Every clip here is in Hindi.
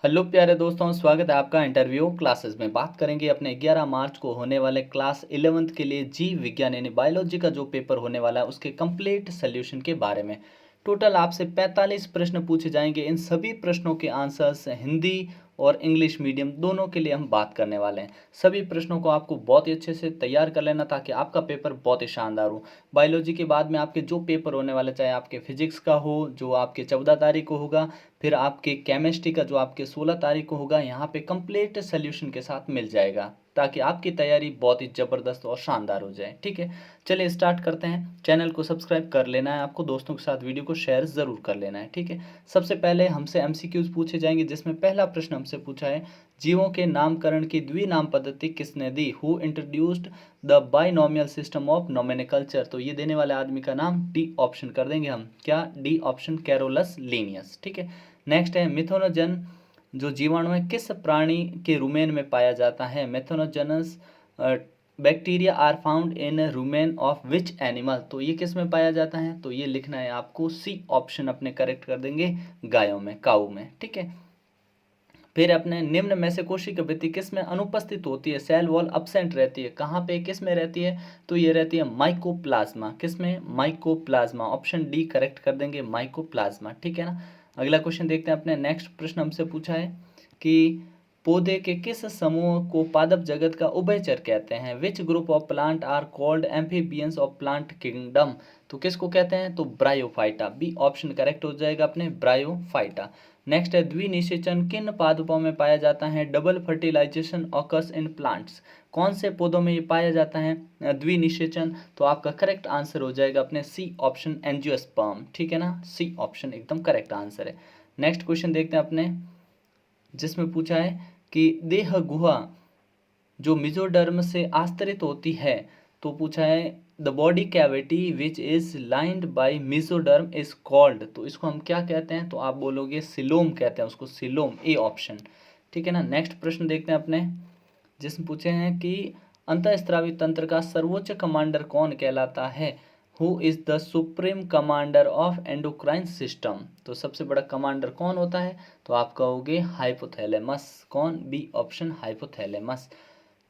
हेलो प्यारे दोस्तों, स्वागत है आपका इंटरव्यू क्लासेस में। बात करेंगे अपने 11 मार्च को होने वाले क्लास 11th के लिए जीव विज्ञान यानी बायोलॉजी का जो पेपर होने वाला है उसके कंप्लीट सोल्यूशन के बारे में। टोटल आपसे 45 प्रश्न पूछे जाएंगे। इन सभी प्रश्नों के आंसर्स हिंदी और इंग्लिश मीडियम दोनों के लिए हम बात करने वाले हैं। सभी प्रश्नों को आपको बहुत ही अच्छे से तैयार कर लेना ताकि आपका पेपर बहुत ही शानदार हो। बायोलॉजी के बाद में आपके जो पेपर होने वाले, चाहे आपके फिजिक्स का हो जो आपके 14 तारीख को होगा, फिर आपके केमिस्ट्री का जो आपके 16 तारीख को होगा, यहाँ पे कंप्लीट सोल्यूशन के साथ मिल जाएगा ताकि आपकी तैयारी बहुत ही ज़बरदस्त और शानदार हो जाए। ठीक है, चलिए स्टार्ट करते हैं। चैनल को सब्सक्राइब कर लेना है आपको, दोस्तों के साथ वीडियो को शेयर ज़रूर कर लेना है। ठीक है, सबसे पहले हमसे एमसीक्यूज पूछे जाएंगे, जिसमें पहला प्रश्न हमसे पूछा है जीवों के नामकरण की द्विनाम पद्धति किसने दी? Who introduced the binomial system of nomenclature? तो ये देने वाले आदमी का नाम डी ऑप्शन कर देंगे हम। क्या? D option, Carolus Linnaeus. ठीक है, नेक्स्ट है मिथोनोजन जो जीवाणु है किस प्राणी के रुमेन में पाया जाता है? Methanogens bacteria are found in rumen of which animal? तो ये किस में पाया जाता है? तो ये लिखना है आपको, सी ऑप्शन अपने करेक्ट कर देंगे, गायों में, काऊ में। ठीक है, फिर अपने निम्न में से कोशिका भित्ति किस में अनुपस्थित होती है? सेल वॉल अब्सेंट रहती है। कहाँ पे, किस में रहती है? तो ये रहती है माइकोप्लाज्मा। किस में? माइकोप्लाज्मा। ऑप्शन डी करेक्ट कर देंगे, माइकोप्लाज्मा। ठीक है ना। अगला क्वेश्चन देखते हैं अपने। नेक्स्ट प्रश्न हमसे पूछा है कि पौधे के किस समूह को पादप जगत का उभयचर कहते हैं? Which group of plant are called amphibians of plant kingdom? तो किसको कहते हैं? तो ब्रायोफाइटा। बी ऑप्शन करेक्ट हो जाएगा अपने, ब्रायोफाइटा। नेक्स्ट है द्विनिषेचन किन पादपों में पाया जाता है? Double fertilization occurs in plants. कौन से पौधों में ये पाया जाता है द्विनिषेचन? तो आपका करेक्ट आंसर हो जाएगा अपने सी ऑप्शन, एंजियोस्पर्म। ठीक है ना, सी ऑप्शन एकदम करेक्ट आंसर है। नेक्स्ट क्वेश्चन देखते हैं अपने, जिसमें पूछा है कि देह गुहा जो मिजोडर्म से आस्तरित होती है, तो पूछा है the body cavity which is lined by mesoderm is called. तो इसको हम क्या कहते हैं? तो आप बोलोगे सिलोम कहते हैं उसको, सिलोम, ए ऑप्शन। ठीक है ना। नेक्स्ट प्रश्न देखते हैं अपने, जिसमें पूछे हैं कि अंतःस्रावी तंत्र का सर्वोच्च कमांडर कौन कहलाता है? Who is the supreme commander of endocrine system? तो सबसे बड़ा कमांडर कौन होता है? तो आप कहोगे हाइपोथैलेमस। कौन? B option, hypothalamus.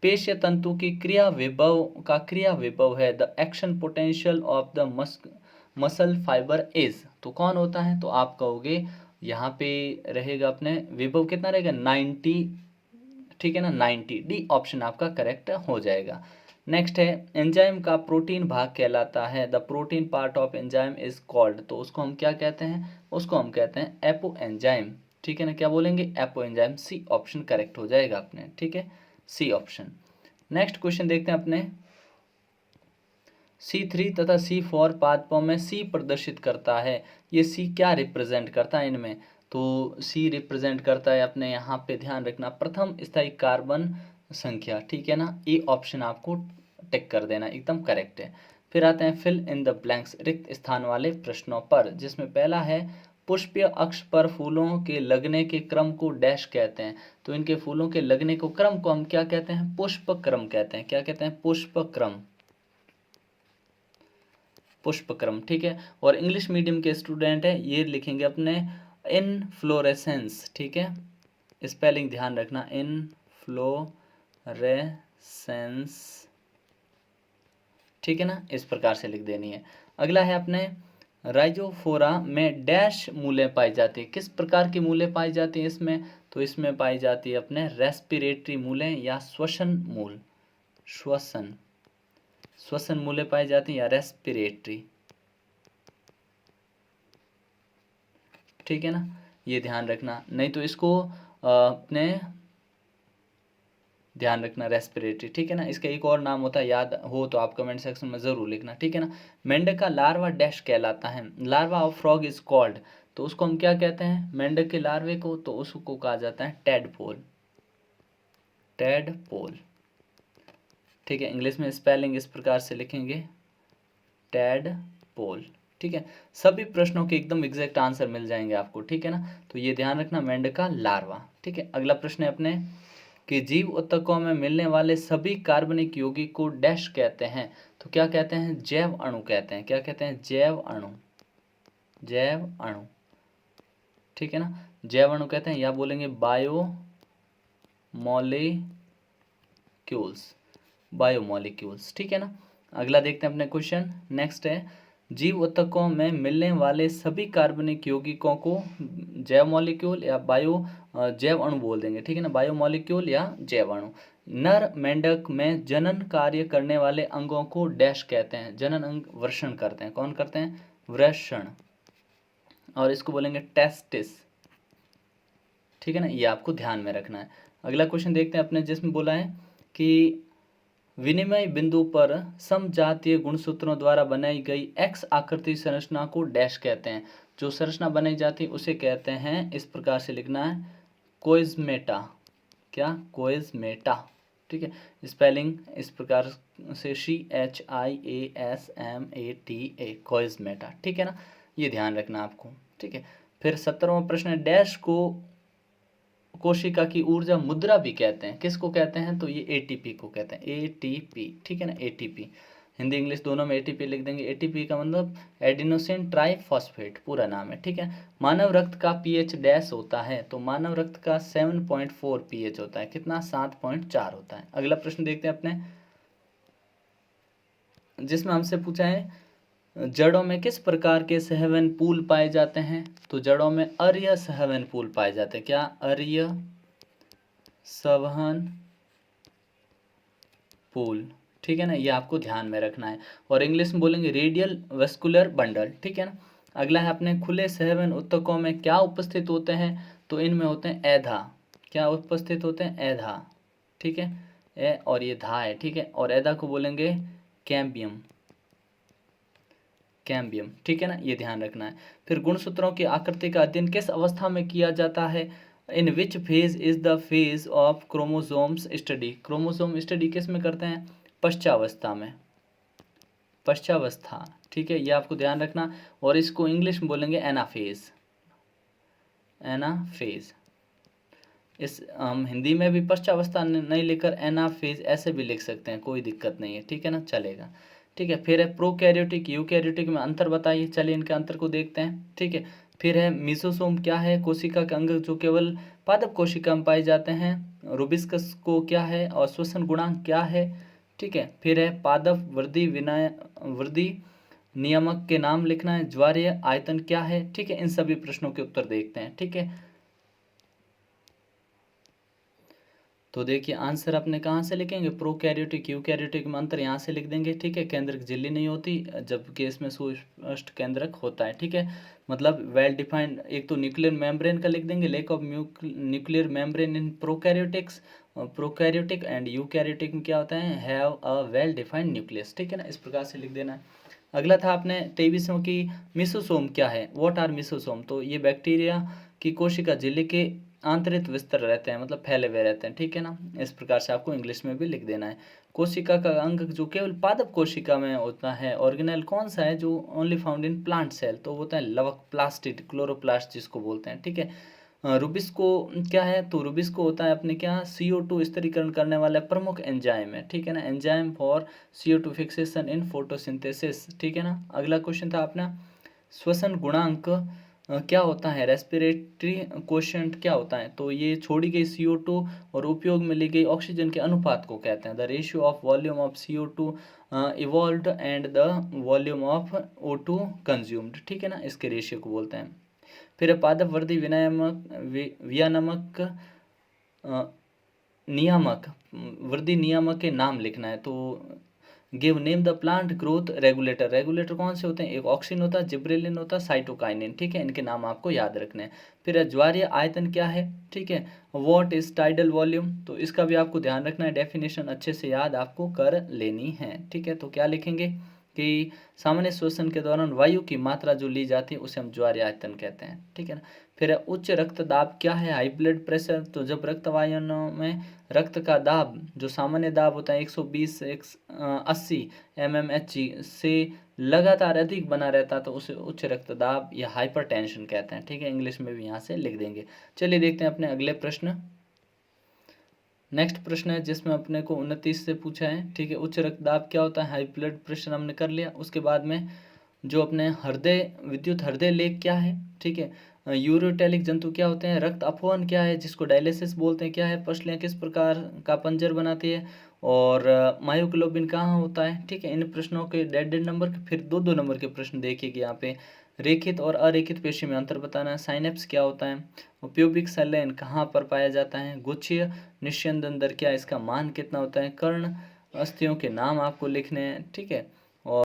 पेशीय तंतु की क्रिया विभव है the action potential of the muscle fibre is. तो कौन होता है? तो आप कहोगे यहाँ पे रहेगा अपने विभव कितना रहेगा? 90। ठीक है ना, 90। डी ऑप्शन आपका करेक्ट हो जाएगा। नेक्स्ट है एंजाइम का प्रोटीन भाग कहलाता है, the protein part of enzyme is called. तो उसको हम क्या कहते हैं? उसको हम कहते हैं एपो एंजाइम। ठीक है ना, क्या बोलेंगे? Apoenzyme. C option correct हो जाएगा अपने। ठीक है, सी ऑप्शन। नेक्स्ट क्वेश्चन देखते हैं अपने, C3 तथा C4 पादपों में C प्रदर्शित करता है। ये C क्या रिप्रेजेंट करता है इनमें? तो C रिप्रेजेंट करता है अपने, यहाँ पे ध्यान रखना, प्रथम स्थायी कार्बन संख्या। ठीक है ना, ए ऑप्शन आपको टिक कर देना, एकदम करेक्ट है। फिर आते हैं फिल इन द ब्लैंक्स, रिक्त स्थान वाले प्रश्नों पर, जिसमें पहला है पुष्पीय अक्ष पर फूलों के लगने के क्रम को डैश कहते हैं। तो इनके फूलों के लगने को क्रम को हम क्या कहते हैं? पुष्प क्रम कहते हैं। क्या कहते हैं? पुष्प क्रम, पुष्पक्रम। ठीक है, और इंग्लिश मीडियम के स्टूडेंट है ये लिखेंगे अपने इनफ्लोरेसेंस। ठीक है, स्पेलिंग ध्यान रखना, इनफ्लोरेसेंस। ठीक है ना, इस प्रकार से लिख देनी है। अगला है अपने राइजोफोरा में डैश मूलें पाई जाती है। किस प्रकार की मूलें पाई जाती हैं इसमें? तो इसमें पाई जाती है अपने रेस्पिरेटरी मूलें या श्वसन मूल, श्वसन, श्वसन मूलें पाई जाती हैं या रेस्पिरेटरी। ठीक है ना, ये ध्यान रखना, नहीं तो इसको अपने ध्यान रखना, रेस्पिरेटरी। ठीक है ना, इसका एक और नाम होता है, याद हो तो आप कमेंट सेक्शन में ज़रूर लिखना। ठीक है ना। मेंढक का लार्वा डैश कहलाता है, larva of frog is called. तो उसको हम क्या कहते हैं? मेंढक के लार्वे को, तो उसको कहा जाता है टेडपोल, टेडपोल। ठीक है, इंग्लिश में स्पेलिंग इस प्रकार से लिखेंगे, टेडपोल। ठीक है, सभी प्रश्नों के एकदम एग्जैक्ट आंसर मिल जाएंगे आपको। ठीक है ना, तो ये ध्यान रखना, मेंढक का लार्वा। ठीक है, अगला प्रश्न है अपने कि जीव ऊतकों में मिलने वाले सभी कार्बनिक यौगिक को डैश कहते हैं। तो क्या कहते हैं? जैव अणु कहते हैं। क्या कहते हैं? जैव अणु, जैव अणु। ठीक है ना, जैव अणु कहते हैं, या बोलेंगे बायोमोलिक्यूल्स, ठीक है ना। अगला देखते हैं अपने क्वेश्चन। नेक्स्ट है, जीव ऊतकों में मिलने वाले सभी कार्बनिक यौगिकों को जैव मॉलिक्यूल या जैव अणु बोल देंगे, ठीक है ना, बायोमोलिक्यूल या जैव अणु। नर मेंढक में जनन कार्य करने वाले अंगों को डैश कहते हैं, जनन अंग वृषण करते हैं, कौन करते हैं, वृषण, और इसको बोलेंगे टेस्टिस, ठीक है ना, ये आपको ध्यान में रखना है। अगला क्वेश्चन देखते हैं अपने, जिसमें बोला है कि विनिमय बिंदु पर समजातीय गुणसूत्रों द्वारा बनाई गई एक्स आकृति संरचना को डैश कहते हैं, जो संरचना बनाई जाती है उसे कहते हैं, इस प्रकार से लिखना है, कोइज़मेटा, क्या, कोइज़मेटा, ठीक है। स्पेलिंग इस प्रकार से CHIASMATA, कोइज़मेटा, ठीक है ना, ये ध्यान रखना आपको, ठीक है। फिर 17वां प्रश्न है, डैश को कोशिका की ऊर्जा मुद्रा भी कहते हैं, किसको कहते हैं, तो ये ATP को कहते हैं, ATP, ठीक है ना, ATP, हिंदी इंग्लिश दोनों में ATP लिख देंगे। ATP का मतलब एडिनोसिन ट्राइफॉस्फेट पूरा नाम है, ठीक है। मानव रक्त का pH डैश होता है, तो मानव रक्त का 7.4 pH होता है, कितना, 7.4 होता है। अगला प्रश्न देखते हैं अपने, जिसमें हमसे पूछा है, जड़ों में किस प्रकार के सहवन पुल पाए जाते हैं, तो जड़ों में अर्य सहवन पुल पाए जाते हैं, क्या, अर्य संवहन पुल, ठीक है ना, ये आपको ध्यान में रखना है। और इंग्लिश में बोलेंगे रेडियल वेस्कुलर बंडल, ठीक है ना। अगला है अपने, खुले सहवन ऊतकों में क्या उपस्थित होते हैं, तो इनमें होते हैं एधा, क्या उपस्थित होते हैं, एधा, ठीक है, ए और ये धा है, ठीक है, और एधा को बोलेंगे कैम्बियम, ठीक है ना, ये ध्यान रखना है। फिर गुणसूत्रों की आकृति का अध्ययन किस अवस्था में किया जाता है, in which phase is the phase of chromosomes study, chromosome study किस में करते हैं, पश्चावस्था में, पश्चावस्था, ठीक है, ये आपको ध्यान रखना। और इसको इंग्लिश में बोलेंगे एनाफेज, एनाफेज, इस हम हिंदी में भी पश्चावस्था नहीं लिखकर एनाफेज ऐसे भी लिख सकते हैं, कोई दिक्कत नहीं है, ठीक है ना, चलेगा, ठीक है। फिर है प्रोकैरियोटिक यूकैरियोटिक में अंतर बताइए, चलिए इनके अंतर को देखते हैं, ठीक है। फिर है मिसोसोम क्या है, कोशिका का अंग जो केवल पादप कोशिका में पाए जाते हैं। रूबिस्कस को क्या है, और श्वसन गुणांक क्या है, ठीक है। फिर है पादप वृद्धि नियामक के नाम लिखना है। ज्वारीय आयतन क्या है, ठीक है। इन सभी प्रश्नों के उत्तर देखते हैं, ठीक है। तो देखिए आंसर अपने कहाँ से लिखेंगे, प्रोकैरियोटिक यूकैरियोटिक में अंतर यहाँ से लिख देंगे, ठीक है। केंद्रक झिल्ली नहीं होती, जबकि इसमें सुस्पष्ट केंद्रक होता है, ठीक है। मतलब वेल डिफाइंड, एक तो न्यूक्लियर मेम्ब्रेन का लिख देंगे, lack of nuclear membrane in prokaryotics, prokaryotic and eukaryotic में क्या होता है, have a well defined nucleus, ठीक है ना, इस प्रकार से लिख देना है। अगला था आपने 23वां की मिसोसोम क्या है, व्हाट आर मिसोसोम, तो ये बैक्टीरिया की कोशिका झिल्ली के आंतरिक विस्तर रहते हैं, मतलब फैले हुए रहते हैं, ठीक है ना, इस प्रकार से आपको इंग्लिश में भी लिख देना है। कोशिका का अंग जो केवल पादप कोशिका में होता है, ऑर्गेनेल कौन सा है, जो only found in plant cell, तो होता है लवक प्लास्टिड, क्लोरोप्लास्ट जिसको बोलते हैं, ठीक है। रूबिस्को क्या है, तो रूबिस्को होता है अपने क्या, CO2 स्थिरीकरण करने वाला प्रमुख एंजाइम है, ठीक है ना, enzyme for CO2 fixation in photosynthesis, ठीक है ना। अगला क्वेश्चन था अपना, श्वसन गुणांक क्या होता है, रेस्पिरेटरी कोशेंट क्या होता है, तो ये छोड़ी गई CO2 और उपयोग में ली गई ऑक्सीजन के अनुपात को कहते हैं, the ratio of volume of CO2 evolved and the volume of O2 consumed, ठीक है ना, इसके रेशियो को बोलते हैं। फिर पादप वृद्धि विनियामक नियामक, वृद्धि नियामक के नाम लिखना है, तो give name the plant growth regulator, regulator कौन से होते हैं, एक ऑक्सिन होता है, जिब्रेलिन होता है, साइटोकाइनिन, ठीक है, इनके नाम आपको याद रखने हैं। फिर ज्वारीय आयतन क्या है, ठीक है, व्हाट इज टाइडल वॉल्यूम, तो इसका भी आपको ध्यान रखना है, डेफिनेशन अच्छे से याद आपको कर लेनी है, ठीक है। तो क्या लिखेंगे कि सामान्य श्वसन के दौरान वायु की मात्रा जो ली जाती है उसे हम ज्वारीय आयतन कहते हैं, ठीक है ना। फिर उच्च रक्तदाब क्या है, हाई ब्लड प्रेशर, तो जब रक्त वाहिनियों में रक्त का दाब जो सामान्य दाब होता है 120 से 80 mmHg से लगातार अधिक बना रहता है, तो उसे उच्च रक्तदाब या हाइपरटेंशन कहते हैं, ठीक है, इंग्लिश में भी यहाँ से लिख देंगे। चलिए देखते हैं अपने अगले प्रश्न। नेक्स्ट प्रश्न है जिसमें अपने को 29 से पूछा है, ठीक है, उच्च रक्तदाब क्या होता है, हाई ब्लड प्रेशर हमने कर लिया। उसके बाद में जो अपने हृदय विद्युत हृदय लेख क्या है, ठीक है, यूरोटैलिक जंतु क्या होते हैं, रक्त अपवन क्या है जिसको डायलिसिस बोलते हैं, क्या है, पसलियाँ किस प्रकार का पंजर बनाती है, और मायोग्लोबिन कहाँ होता है। ठीक है, इन प्रश्नों के डेढ़ डेढ़ नंबर के, फिर दो दो नंबर के प्रश्न देखिए यहाँ पे। रेखित और अरेखित पेशी में अंतर बताना, साइनेप्स क्या होता है, प्यूबिक सैलाइन कहाँ पर पाया जाता है, गुच्छीय निस्यंदन दर क्या है, इसका मान कितना होता है, कर्ण अस्थियों के नाम आपको लिखने हैं। ठीक है,